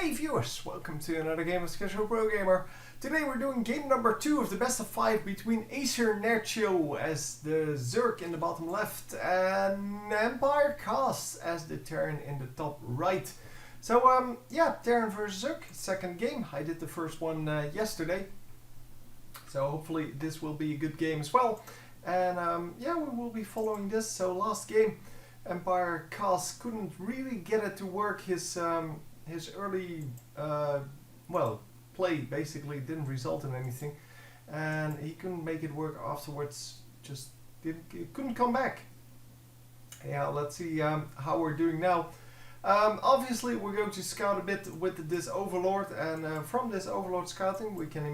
Hey viewers, welcome to another game of Casual Pro Gamer. Today we're doing game number 2 of the best of 5 between Acer Nerchio as the Zerg in the bottom left and Empire Cast as the Terran in the top right. So yeah, Terran versus Zerg, second game. I did the first one yesterday. So hopefully this will be a good game as well. And yeah, we will be following this. So last game, Empire Cast couldn't really get it to work. His early play basically didn't result in anything, and he couldn't make it work afterwards. Just couldn't come back. Yeah, let's see how we're doing now. Obviously we're going to scout a bit with this Overlord, and from this Overlord scouting we can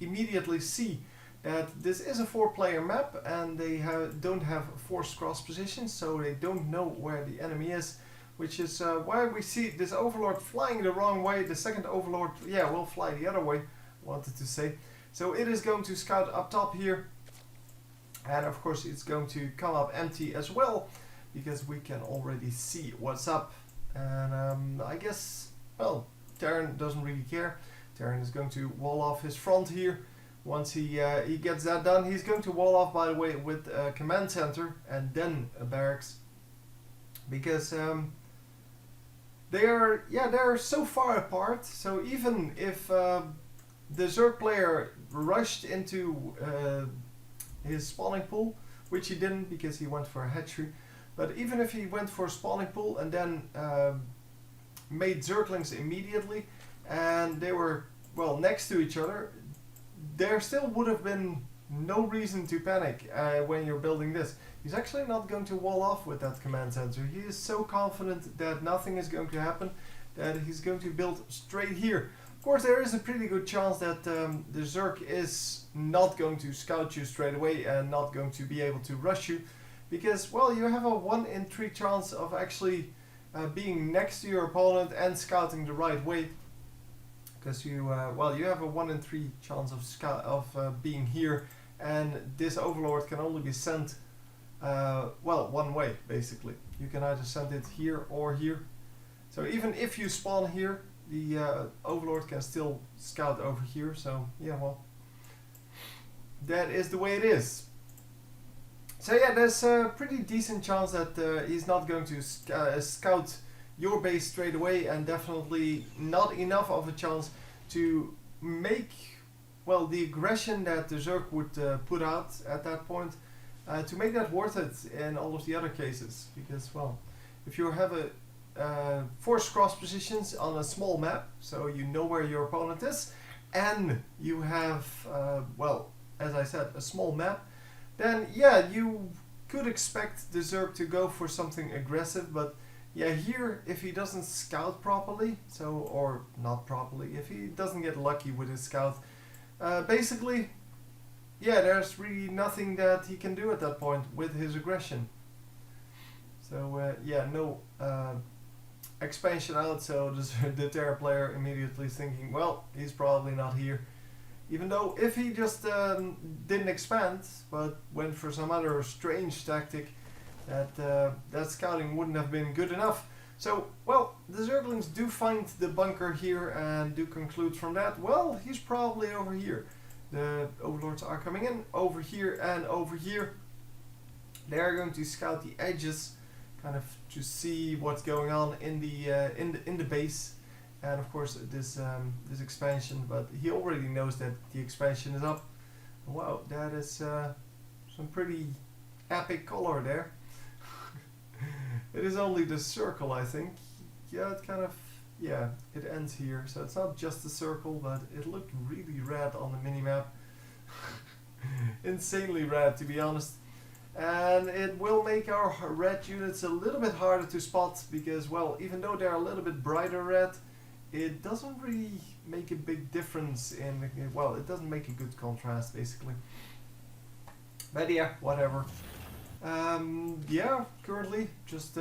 immediately see that this is a 4-player map, and they don't have forced cross positions, so they don't know where the enemy is. Which is why we see this Overlord flying the wrong way. The second Overlord, yeah, will fly the other way, wanted to say. So it is going to scout up top here. And of course it's going to come up empty as well, because we can already see what's up. And I guess, well, Terran doesn't really care. Terran is going to wall off his front here. Once he gets that done, he's going to wall off, by the way, with a command center and then a barracks. Because they're so far apart. So even if the Zerg player rushed into his spawning pool, which he didn't because he went for a hatchery, but even if he went for a spawning pool and then made Zerglings immediately, and they were next to each other, there still would have been no reason to panic when you're building this. He's actually not going to wall off with that command center. He is so confident that nothing is going to happen that he's going to build straight here. Of course, there is a pretty good chance that the Zerg is not going to scout you straight away and not going to be able to rush you, because, well, you have a 1 in 3 chance of actually being next to your opponent and scouting the right way. Because you have a 1 in 3 chance of being here, and this Overlord can only be sent one way, basically. You can either send it here or here. So even if you spawn here, the Overlord can still scout over here. So yeah, well, that is the way it is. So yeah, there's a pretty decent chance that he's not going to scout your base straight away, and definitely not enough of a chance to make, well, the aggression that the Zerg would put out at that point, to make that worth it in all of the other cases. Because, well, if you have a forced cross positions on a small map, so you know where your opponent is, and you have, as I said, a small map, then yeah, you could expect the Zerg to go for something aggressive. But yeah, here, if he doesn't scout properly, or not properly, if he doesn't get lucky with his scout, basically, yeah, there's really nothing that he can do at that point with his aggression. So yeah, no expansion out, so the Terra player immediately thinking, well, he's probably not here. Even though if he just didn't expand, but went for some other strange tactic, that scouting wouldn't have been good enough. So, well, the Zerglings do find the bunker here and do conclude from that, well, he's probably over here. The Overlords are coming in over here and over here. They are going to scout the edges, kind of to see what's going on in the base, and of course this expansion. But he already knows that the expansion is up. Wow, that is some pretty epic color there. It is only the circle, I think. Yeah, it kind of. Yeah, it ends here, so it's not just a circle, but it looked really red on the minimap. Insanely red, to be honest. And it will make our red units a little bit harder to spot, because, well, even though they're a little bit brighter red, it doesn't really make a big difference in, well, it doesn't make a good contrast, basically. But yeah, whatever. Yeah, currently just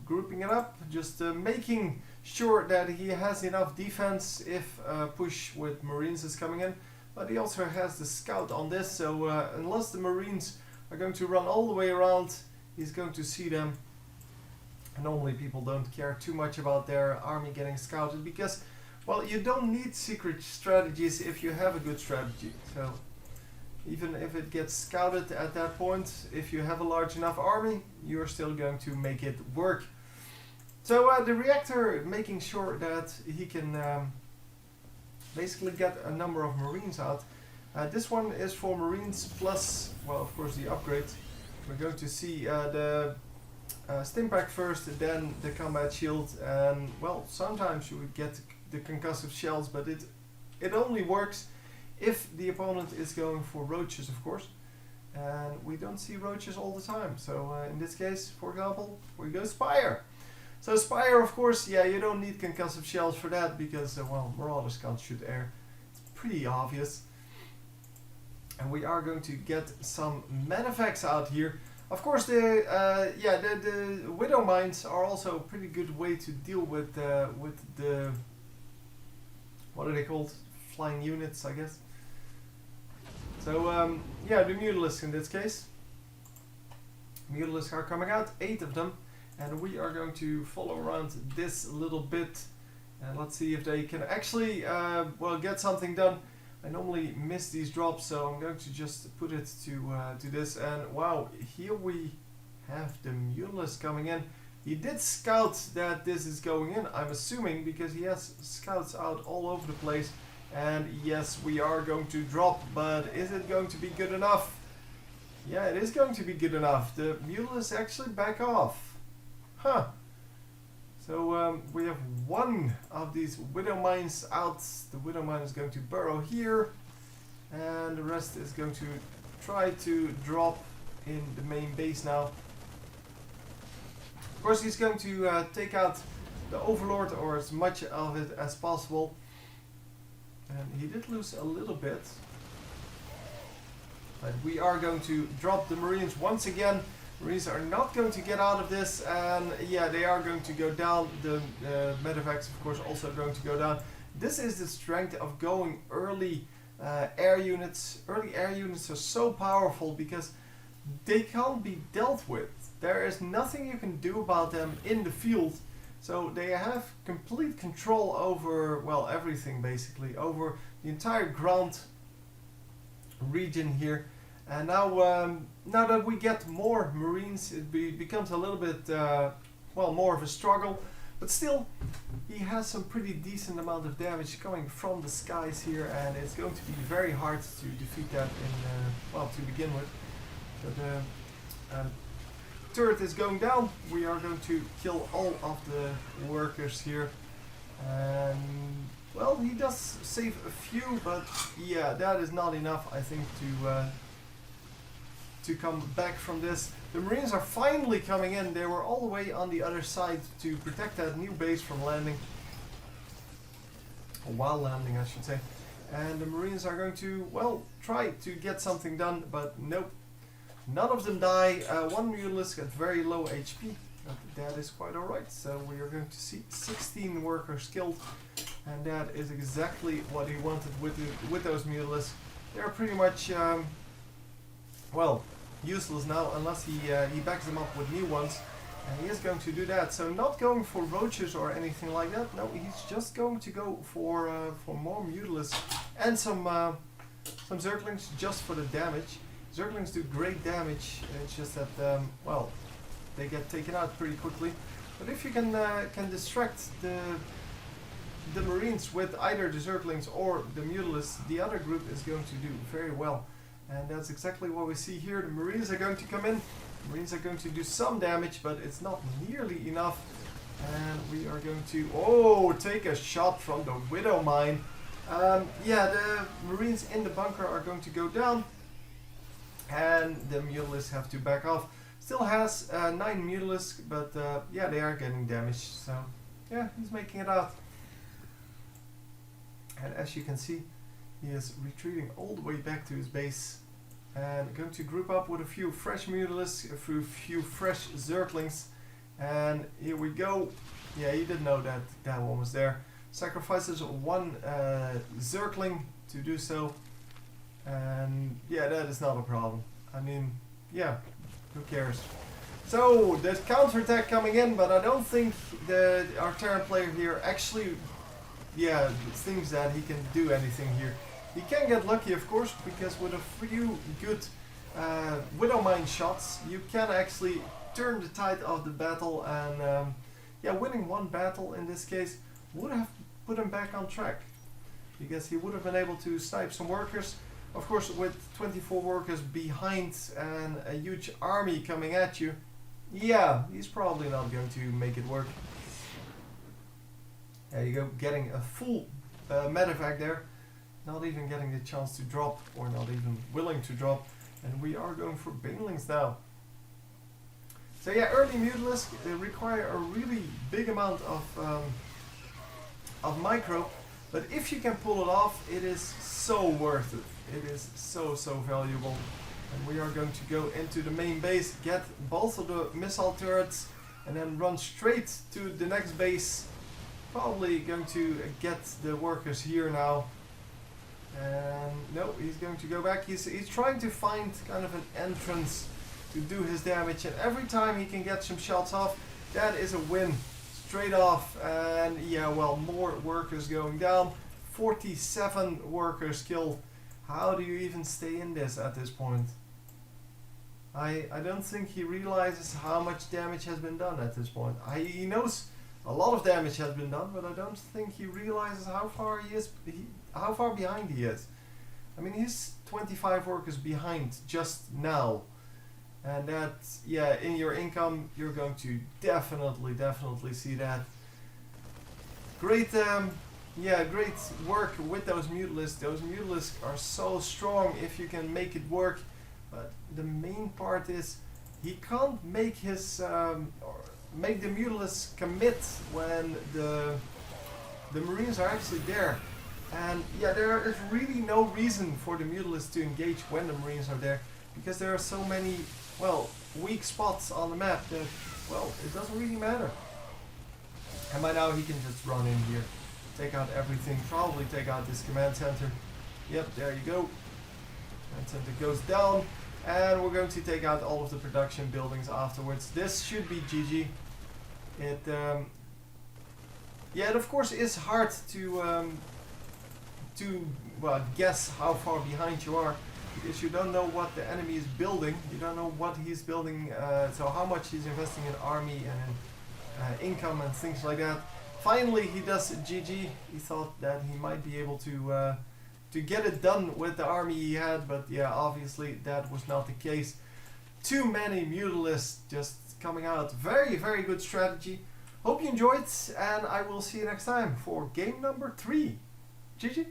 grouping it up, just making sure that he has enough defense if push with Marines is coming in. But he also has the scout on this, so unless the Marines are going to run all the way around, he's going to see them. Normally people don't care too much about their army getting scouted because, well, you don't need secret strategies if you have a good strategy. So even if it gets scouted at that point, if you have a large enough army, you're still going to make it work. So the reactor, making sure that he can basically get a number of Marines out. This one is for Marines plus, well, of course, the upgrade. We're going to see the stim pack first, then the combat shield, and, well, sometimes you would get the concussive shells, but it only works if the opponent is going for roaches, of course. And we don't see roaches all the time. So in this case, for example, we go Spire. So Spire, of course, yeah, you don't need concussive shells for that because, well, Marauders can't shoot air. It's pretty obvious. And we are going to get some Medivacs out here. Of course, the Widow Mines are also a pretty good way to deal with the what are they called? Flying units, I guess. So yeah, the Mutalisks in this case. Mutalisks are coming out, 8 of them, and we are going to follow around this little bit, and let's see if they can actually well, get something done. I normally miss these drops, so I'm going to just put it to this, and wow, here we have the Mutalisk coming in. He did scout that this is going in, I'm assuming, because he has scouts out all over the place. And yes, we are going to drop, but is it going to be good enough? Yeah, it is going to be good enough. The Mutalisks actually back off. Huh. So we have one of these Widow Mines out. The Widow Mine is going to burrow here. And the rest is going to try to drop in the main base now. Of course, he's going to take out the Overlord, or as much of it as possible. And he did lose a little bit. But we are going to drop the Marines once again. Marines are not going to get out of this, and yeah, they are going to go down. The Medivacs, of course, also going to go down. This is the strength of going early air units. Early air units are so powerful because they can't be dealt with. There is nothing you can do about them in the field. So they have complete control over, well, everything basically, over the entire ground region here. And now, now that we get more Marines, it becomes a little bit, well, more of a struggle. But still, he has some pretty decent amount of damage coming from the skies here, and it's going to be very hard to defeat that in, well, to begin with. So the turret is going down. We are going to kill all of the workers here. And, well, he does save a few, but yeah, that is not enough, I think, to come back from this. The Marines are finally coming in. They were all the way on the other side to protect that new base from landing. Or while landing, I should say. And the Marines are going to, well, try to get something done, but nope. None of them die. One Mutalisk at very low HP. But that is quite alright. So we are going to see 16 workers killed. And that is exactly what he wanted with those Mutalisks. They're pretty much, well, useless now unless he backs them up with new ones. And he is going to do that. So not going for roaches or anything like that. No, he's just going to go for more Mutalisks and some Zerglings just for the damage. Zerglings do great damage. It's just that, well, they get taken out pretty quickly. But if you can distract the Marines with either the Zerglings or the Mutalisks, the other group is going to do very well. And that's exactly what we see here. The Marines are going to come in. The Marines are going to do some damage, but it's not nearly enough. And we are going to, oh, take a shot from the Widow Mine. Yeah, the Marines in the bunker are going to go down. And the Mutalisks have to back off. Still has 9 Mutalisks, but yeah, they are getting damaged. So yeah, he's making it out. And as you can see, he is retreating all the way back to his base. And going to group up with a few fresh Mutalisks, a few fresh Zerglings. And here we go. Yeah, he didn't know that that one was there. Sacrifices one Zergling to do so. And yeah, that is not a problem. I mean, yeah, who cares? So there's counterattack coming in, but I don't think our Terran player here actually, thinks that he can do anything here. He can get lucky, of course, because with a few good Widowmine shots, you can actually turn the tide of the battle, and winning one battle in this case would have put him back on track, because he would have been able to snipe some workers. Of course, with 24 workers behind and a huge army coming at you, he's probably not going to make it work. There you go, getting a full medevac there, not even getting the chance to drop, or not even willing to drop, and we are going for banelings now. So early Mutalisks require a really big amount of micro, but if you can pull it off, it is so worth it. It is so valuable. And we are going to go into the main base, get both of the missile turrets, and then run straight to the next base. Probably going to get the workers here now. And no, he's going to go back. He's trying to find kind of an entrance to do his damage, and every time he can get some shots off, that is a win straight off. And more workers going down. 47 workers killed. How do you even stay in this at this point? I don't think he realizes how much damage has been done at this point. He knows a lot of damage has been done, but I don't think he realizes how far how far behind he is. I mean, he's 25 workers behind just now, and that in your income you're going to definitely see that. Great. Great work with those Mutalisks. Those Mutalisks are so strong if you can make it work. But the main part is he can't make his make the Mutalisks commit when the Marines are actually there. And there is really no reason for the Mutalisks to engage when the Marines are there, because there are so many weak spots on the map that it doesn't really matter. And by now he can just run in here, take out everything, probably take out this command center. Yep, there you go. Command center goes down, and we're going to take out all of the production buildings afterwards. This should be GG. It of course is hard to guess how far behind you are, because you don't know what the enemy is building. You don't know what he's building, so how much he's investing in army and in income and things like that. Finally, he does GG. He thought that he might be able to get it done with the army he had, but obviously that was not the case. Too many Mutalisks just coming out. Very good strategy. Hope you enjoyed, and I will see you next time for game number 3. GG.